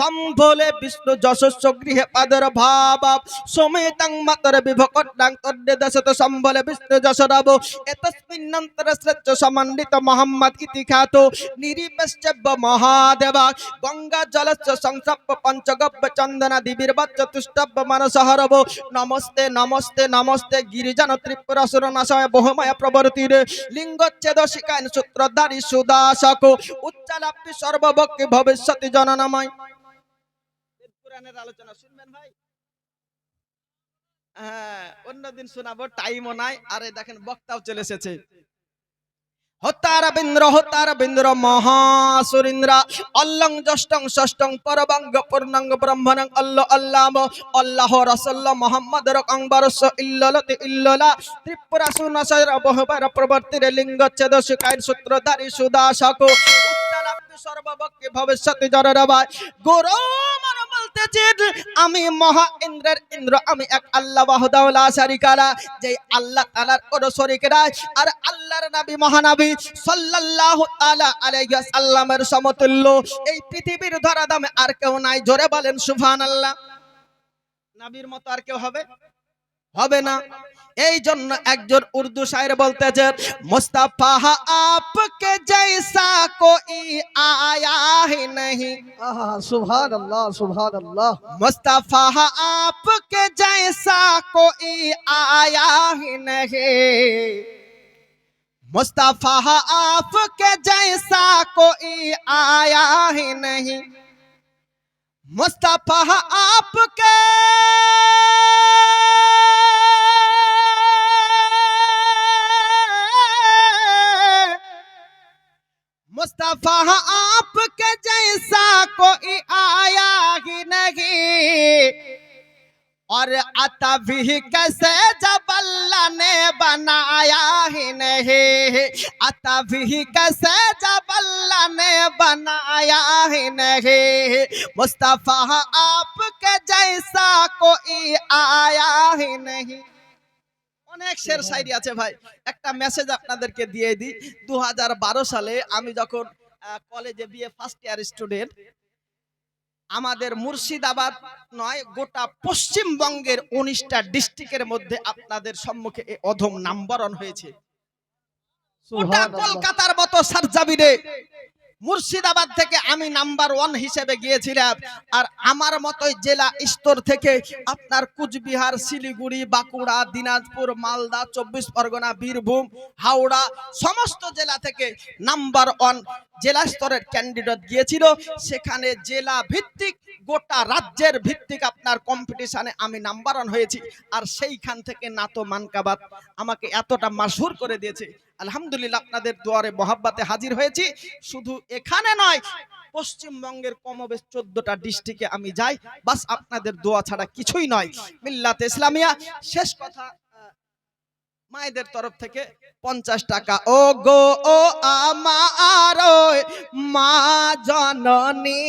সম্ভলে বিষ্ণু যশস্ব গৃহে পাদর ভাব সমেতাং মাতর বিভকটাং তদ্দে দশত সম্ভলে বিষ্ণু যশরাব এতস্মিন্নন্তর শ্রেষ্ঠ সমন্বিত মোহাম্মদ ইতি খ্যাত নিরিপশ্চব্য মহাদেবা গঙ্গা জলস্য সংসপ্প পঞ্চগব্য চন্দনা দিবির বচ্চ তুষ্টব্য মানসহরব নমস্তে নমস্তে নমস্তে গিরিজন ত্রিপুরা সুরনাশয় বহুময় প্রবর্তিরে লিঙ্গচ্ছেদ শিকায়ন সূত্রধারী সুদাসক উচ্চালাপি সর্বভক্তি ভবিষ্যতি জননাময়। পুরাণের আলোচনা শুনবেন ভাই? হ্যাঁ, অন্যদিন শোনাবো, টাইমও নাই। আরে দেখেন বক্তাও চলে এসেছে। হতারবিন্দ্র মহাসুরিন্দ্র অল্লং জষ্টং ষষ্ঠং পরবঙ্গ পূর্ণাঙ্গ ব্রহ্মণং আল্লাহ আল্লাহ রাসূলুল্লাহ মুহাম্মদ রকংবরস ইল্লালতি ইল্লালা ত্রিপুরা সুনাসর বহুবার প্রবর্তিরে লিঙ্গচ্ছেদ শিকায়ন সূত্রধারী সুদাসক উচ্চালাপি সর্বভক্তি ভবিষ্যতি জনরবায় গুরু মন বলতেছেন আমি মহা ইন্দ্রের ইন্দ্র, আমি এক আল্লাহ ওয়াহদাহু লা শারীকা লা, যে আল্লাহ তাআলার কোনো শরীক নাই আর আল্লাহর নবী মহানবী সাল্লাল্লাহু তাআলা আলাইহি ওয়াসাল্লামের সমতুল্য এই পৃথিবীর ধরাধামে আর কেউ নাই। জোরে বলেন সুবহানাল্লাহ। নবীর মতো আর কেউ হবে? হবে না। এই জন্য একজন উর্দু শায়ের বলতেছেন মুস্তাফা আপকে জৈসা কোই আয়া হি नहीं। सुभान अल्लाह सुभान अल्लाह। मुस्तफा आपके जैसा कोई आया ही नहीं, मुस्तफा आपके जैसा कोई आया ही नहीं, मुस्तफा आपके मुस्तफा आपके जैसा कोई आया ही नहीं, और अता भी कैसे जब अल्लाह ने बनाया ही नहीं, अता भी कैसे जब अल्लाह ने बनाया ही नहीं, मुस्तफा आपके जैसा कोई आया ही नहीं। অনেক শের শায়রি আছে ভাই। একটা মেসেজ আপনাদেরকে দিয়ে দিই। 2012 সালে আমি যখন কলেজে বিএ ফার্স্ট ইয়ার স্টুডেন্ট, আমাদের মুর্শিদাবাদ নয় গোটা পশ্চিমবঙ্গের 19টা ডিস্ট্রিক্টের মধ্যে আপনাদের সম্মুখে এই অধম নাম্বারন হয়েছে। গোটা কলকাতার মতো সার্জাবিরে মুর্শিদাবাদ থেকে আমি নাম্বার 1 হিসেবে গিয়েছিলাম। আর আমার মতোই জেলা স্তর থেকে আপনার কুচবিহার, শিলিগুড়ি, বাঁকুড়া, দিনাজপুর, মালদা, 24 পরগনা, বীরভূম, হাওড়া সমস্ত জেলা থেকে নাম্বার 1 জেলা স্তরের ক্যান্ডিডেট গিয়েছিল। সেখানে জেলা ভিত্তিক গোটা রাজ্যের ভিত্তিক আপনার কম্পিটিশনে আমি নাম্বার 1 হয়েছি। আর সেইখান থেকে নাতো মানকাবাত আমাকে এতটা মাশহুর করে দিয়েছে। আলহামদুলিল্লাহ আপনাদের দুয়ারে মহাব্বাতে হাজির হয়েছি। শুধু এখানে নয়, পশ্চিমবঙ্গের কমবেশ 14টা ডিস্ট্রিক্টে আমি যাই, বাস আপনাদের দোয়া ছাড়া কিছুই নয়। মিল্লাতে ইসলামিয়া। শেষ কথা, মায়েদের তরফ থেকে 50 টাকা। ও গো ও আমার মা জননী,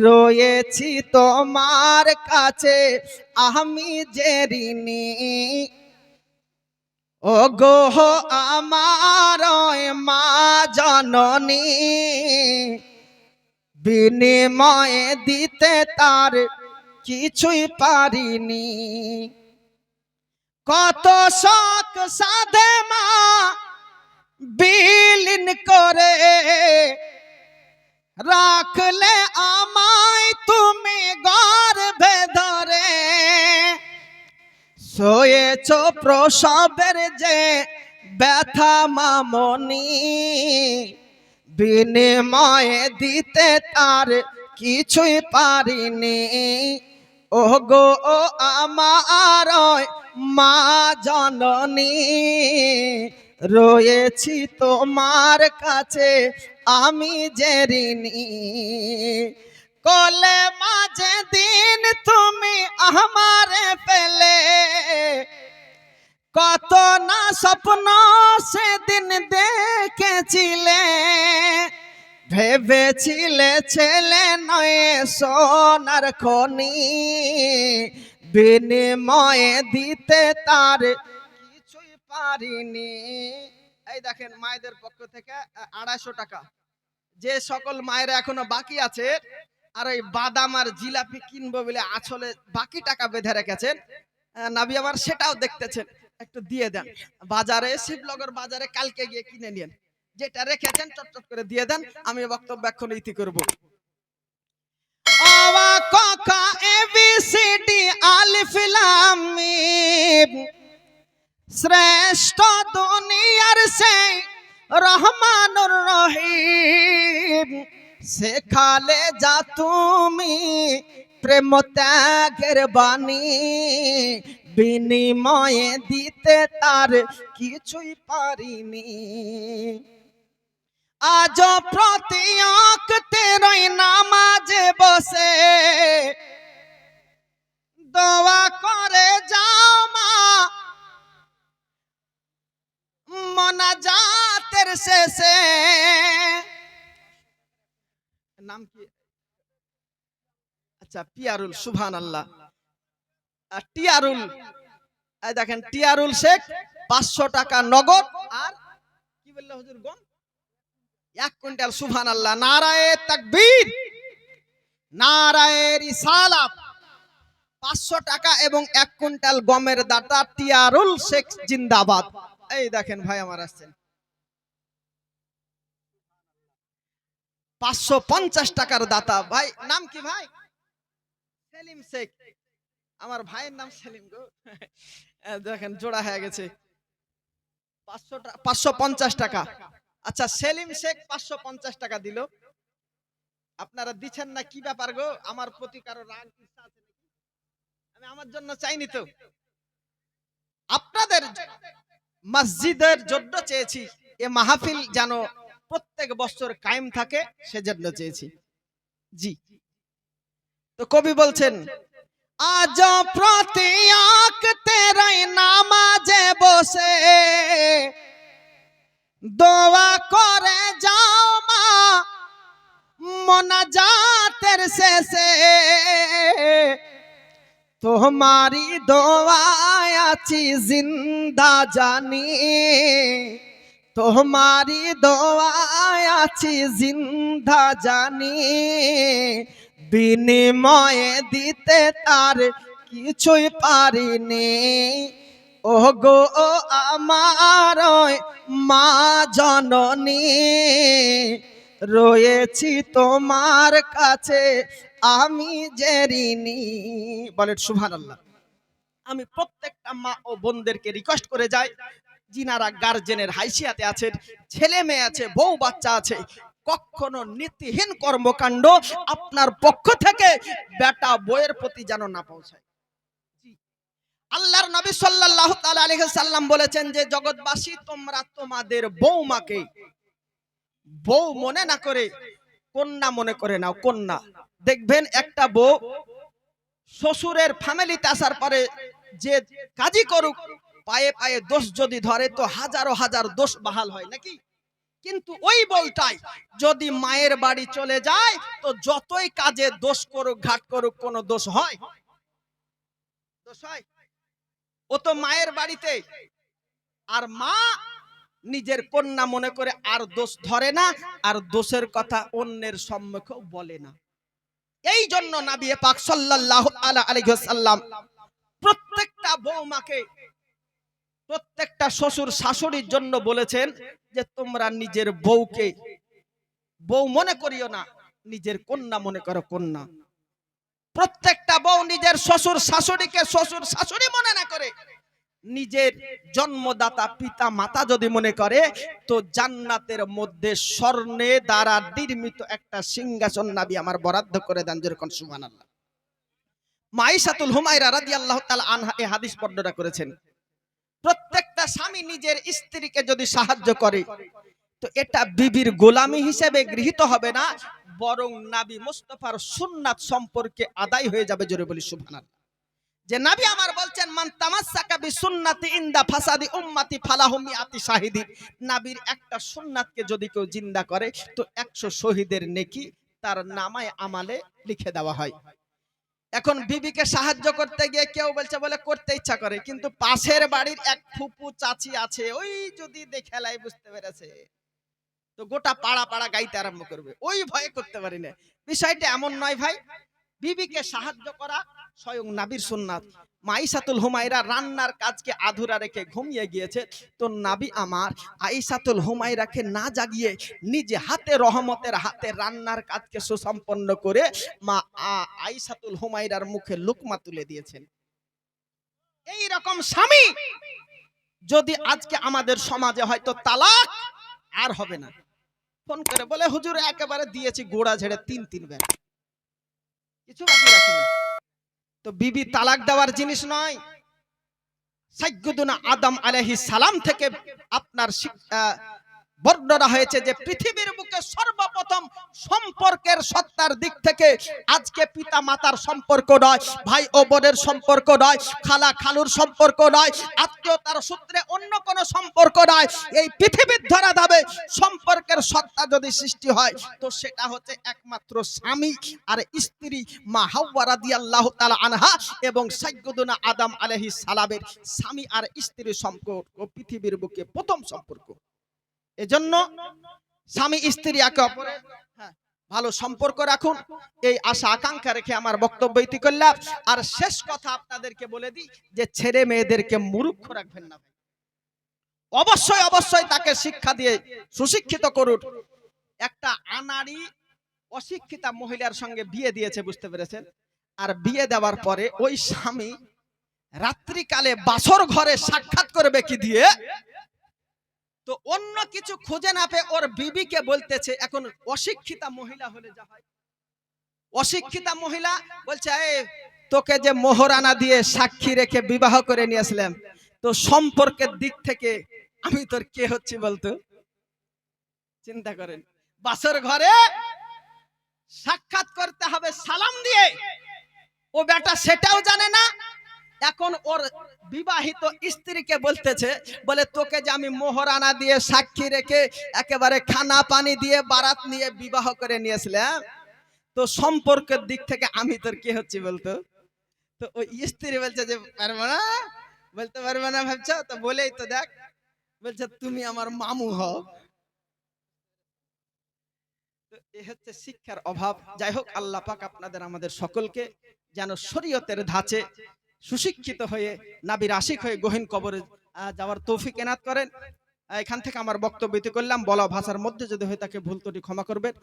রয়েছি তোমার কাছে আমি যে ঋণী, ও গো আমার মা জননী, বিনিময়ে দিতে তার কিছুই পারিনি, কত শখ সাধে মা বিলীন করে রাখলে আমায় তুমি গর্ভে ধরে, শোয়েছ প্রসবের যে ব্যথা মামনি, বিনিময়ে দিতে তার কিছুই পারিনি, ও গো ও আমার মা জননী, রয়েছি তোমার কাছে আমি যে ঋণী, কোলে মাঝে দিন তুমি আমারে পেলে, কত না স্বপ্ন সেদিন দেখেছিলে, ভেবেছিলে ছেলে নয় সোনার খনি, বিনিময়ে দিতে তার কিছুই পারিনি। এই দেখেন মায়েদের পক্ষ থেকে 250 টাকা। যে সকল মায়েরা এখনো বাকি আছে আর ওই বাদাম আর জিলাপি কিনবো বলে আসলে বাকি টাকা বেঁধে রেখেছেন, নাবি আবার সেটাও দেখতেছেন, একটু দিয়ে দেন। বাজারে শিবনগর বাজারে কালকে গিয়ে কিনে নিন, যেটা রেখেছেন চটচট করে দিয়ে দেন। আমি বক্তব্য এখন ইতি করব। আওয়া কা এ বি সি ডি আলিফ লাম মিম, শ্রেষ্ঠ দুনিয়ার সেই রহমানুর রহিম, শেখালে যা তুমি প্রেম ত্যাগের বাণী, বিনিময়ে দিতে তার কিছুই পারিনি। আজ প্রতি ওয়াক্তেরই নামাজে বসে দোয়া করে যাও মা, মোনাজাতের শেষে। নাম কি? আচ্ছা, পিয়ারুল, সুবহানাল্লাহ। টিয়ারুল, এই দেখেন টিয়ারুল শেখ 500 টাকা নগদ। আর কি বললো হুজুর গম? 1 কুইন্টাল। সুবহানাল্লাহ, নারায়ে তাকবীর, নারায়ে রিসালাত। 500 টাকা এবং 1 কুইন্টাল গমের দাতা টিয়ারুল শেখ জিন্দাবাদ। এই দেখেন ভাই আমার আসছেন। 550 টাকার দাতা ভাই। নাম কি ভাই? সেলিম শেখ। আমার ভাইয়ের নাম সেলিম গো। দেখেন জোড়া হয়ে গেছে। 550 টাকা। আচ্ছা, সেলিম শেখ 550 টাকা দিল। আপনারা দিচ্ছেন না, কি ব্যাপার গো? আমার প্রতি কারো রাগ ইচ্ছা আছে নাকি? আমি আমার জন্য চাইনি তো, আপনাদের মসজিদের জন্য চেয়েছি। এ মাহফিল যেন প্রত্যেক বছর কায়েম থাকে, সেজন্য চেয়েছি। জি, তো কবি বলছেন, আজ প্রতি ওয়াক্তেরই নামাজে বসে দোয়া করে যাও মা, মোনাজাতের শেষে। তোমারি দোয়ায় আছি জিন্দা জানি, তোমারি দোয়ায় আছি জিন্দা জানি, বিনিময়ে দিতে তার কিছুই পারিনি। ও গো আমার মা জননী, রয়েছি তোমার কাছে আমি যে ঋণী। বলেন সুবহানাল্লাহ। আমি প্রত্যেকটা মা ও বোনদেরকে রিকোয়েস্ট করে যাই, যিনারা গার্জেনের হাইসিয়াতে আছেন, ছেলে মেয়ে আছে, বউ বাচ্চা আছে, কখনো নীতিহীন কর্মকাণ্ড আপনার পক্ষ থেকে বেটা বউয়ের প্রতি যেন না পৌঁছায়। আল্লাহর নবী সাল্লাল্লাহু তাআলা আলাইহি সাল্লাম বলেছেন যে জগৎবাসী, তোমরা তোমাদের বউমাকে বউ মনে না করে কন্যা মনে করে নাও। কন্যা দেখবেন, একটা বউ শ্বশুরের ফ্যামিলিতে আসার পরে যে কাজই করুক, পায়ে পায়ে দোষ যদি ধরে তো হাজারো হাজার দোষ বাহাল হয় নাকি? কিন্তু ওই বউটাই যদি মায়ের বাড়ি চলে যায় তো যতই কাজে দোষ করুক ঘাট করুক, কোনো দোষ হয়? দোষ হয়? ও তো মায়ের বাড়িতে, আর মা নিজের কন্যা মনে করে আর দোষ ধরে না, আর দোষের কথা অন্যের সম্মুখেও বলে না। এই জন্য নবী পাক সাল্লাল্লাহু আলাইহি ওয়াসাল্লাম প্রত্যেকটা বউমাকে, প্রত্যেকটা শ্বশুর শাশুড়ির জন্য বলেছেন যে তোমরা নিজের বউকে বউ মনে করিও না, নিজের কন্যা মনে করো কন্যা। প্রত্যেকটা বউ নিজের শ্বশুর শাশুড়িকে শ্বশুর শাশুড়ি মনে না করে নিজের জন্মদাতা পিতা মাতা যদি মনে করে, তো জান্নাতের মধ্যে স্বর্ণে দ্বারা নির্মিত একটা সিংহাসন নবী আমার বরাদ্দ করে দেন। যেরকম সুবহানাল্লাহ। মাইশাতুল হুমায়রা রাদিয়াল্লাহু তাআলা আনহা এই হাদিস বর্ণনা করেছেন, প্রত্যেকটা স্বামী নিজের স্ত্রীকে যদি সাহায্য করে তো এটা বিবির গোলামি হিসেবে গৃহীত হবে না, বরং নবী মুস্তাফার সুন্নাত সম্পর্কে আদায় হয়ে যাবে। জোরে বলি সুবহানাল্লাহ। যে নবী আমার বলছেন, মান তামাসসাকা বিসুন্নতি ইনদা ফাসাদি উম্মতি ফালাহু মিআতি শাহিদিন। নবীর একটা সুন্নাতকে যদি কেউ জিন্দা করে তো 100 শহীদের নেকি তার নামায় আমালে লিখে দেওয়া হয়। এখন বিবিকে সাহায্য করতে গিয়ে কেউ বলছে বলে করতে ইচ্ছা করে, কিন্তু পাশের বাড়ির এক ফুপু চাচি আছে, ওই যদি দেখে লাই বুঝতে পেরেছে তো গোটা পাড়া পাড়া গাইতে আরম্ভ করবে, ওই ভয়ে করতে পারি না। বিষয়টা এমন নয় ভাই, বিবিকে সাহায্য করা স্বয়ং নবীর সুন্নাত। আয়েশাতুল হুমায়রা রান্নার কাজকে আধুরা রেখে ঘুমিয়ে গিয়েছে, তো নবী আমার আয়েশাতুল হুমায়রাকে না জাগিয়ে নিজে হাতে রহমতের হাতে রান্নার কাজকে সুসম্পন্ন করে মা আয়েশাতুল হুমায়রার মুখে লুকমা তুলে দিয়েছেন। এই রকম স্বামী যদি আজকে আমাদের সমাজে হয়তো তালাক আর হবে না। ফোন করে বলে হুজুর একেবারে দিয়েছি গোড়া ঝেড়ে 3 বার, কিছু বাকি রাখিনি। তো বিবি তালাক দেওয়ার জিনিস নয়। সাইয়্যিদুনা আদম আলাইহিস সালাম থেকে আপনার বর্ণনা হয়েছে যে পৃথিবীর বুকে সর্বপ্রথম সম্পর্কের সত্তার দিক থেকে আজকে পিতা মাতার সম্পর্ক নয়, ভাই ও বোনের সম্পর্ক নয়, খালা খালুর সম্পর্ক নয়, আত্মীয়তার সূত্রে অন্য কোনো সম্পর্ক নয়। এই পৃথিবীর ধরা যাবে সম্পর্কের সত্তা যদি সৃষ্টি হয় তো সেটা হচ্ছে একমাত্র স্বামী আর স্ত্রী মা হাওয়া রাদিয়াল্লাহু তাআলা আনহা এবং সাইয়্যিদুনা আদম আলাইহিস সালামের স্বামী আর স্ত্রীর সম্পর্ক পৃথিবীর বুকে প্রথম সম্পর্ক। এজন্য স্বামী স্ত্রী একে অপরের ভালো সম্পর্ক রাখুন, এই আশা আকাঙ্ক্ষা রেখে আমার বক্তব্য ইতি করলাম। আর শেষ কথা আপনাদেরকে বলে দিই যে ছেলে মেয়েদেরকে মূর্খ রাখবেন না, অবশ্যই অবশ্যই তাকে শিক্ষা দিয়ে সুশিক্ষিত করুন। একটা আনাড়ি অশিক্ষিতা মহিলার সঙ্গে বিয়ে দিয়েছে, বুঝতে পেরেছেন? আর বিয়ে দেওয়ার পরে ওই স্বামী রাত্রিকালে বাসর ঘরে সাক্ষাৎ করবে কি দিয়ে, তো অন্য কিছু খুঁজে না পেয়ে ওর বিবিকে বলতেছে, এখন অশিক্ষিতা মহিলা হলে যা হয়, অশিক্ষিতা মহিলা বলছে তোকে যে মোহরানা দিয়ে সাক্ষী রেখে বিবাহ করে নিয়ে আসলাম, তো সম্পর্কের দিক থেকে আমি তোর কে হচ্ছি বলতো? চিন্তা করেন, বাসর ঘরে সাক্ষাৎ করতে হবে সালাম দিয়ে, ও বেটা সেটাও জানে না। এখন ওর বিবাহিত স্ত্রীকে বলতেছে, বলে তোকে যে আমি মোহরানা দিয়ে সাক্ষী রেখে একেবারে খানা পানি দিয়ে বারাত নিয়ে বিবাহ করে নিয়েছিলাম, তো সম্পর্কের দিক থেকে আমি তোর কে হচ্ছি বলতো? তো ওই স্ত্রী বলছে যে পারবো না, বলতে পারবে না ভাবছো? তো বলেই তো দেখ, বলছে তুমি আমার মামু হও। তো এ হচ্ছে শিক্ষার অভাব। যাই হোক, আল্লাহ পাক আপনাদের আমাদের সকলকে যেন শরীয়তের ধাঁচে সুশিক্ষিত হয়ে নবীর আশিক হয়ে গহীন কবরে যাওয়ার তৌফিক এনায়েত করেন। এখান থেকে আমার বক্তব্য ইতি করলাম। বলা ভাষার মধ্যে যদি হয়ে থাকে ভুল ত্রুটি ক্ষমা করবেন।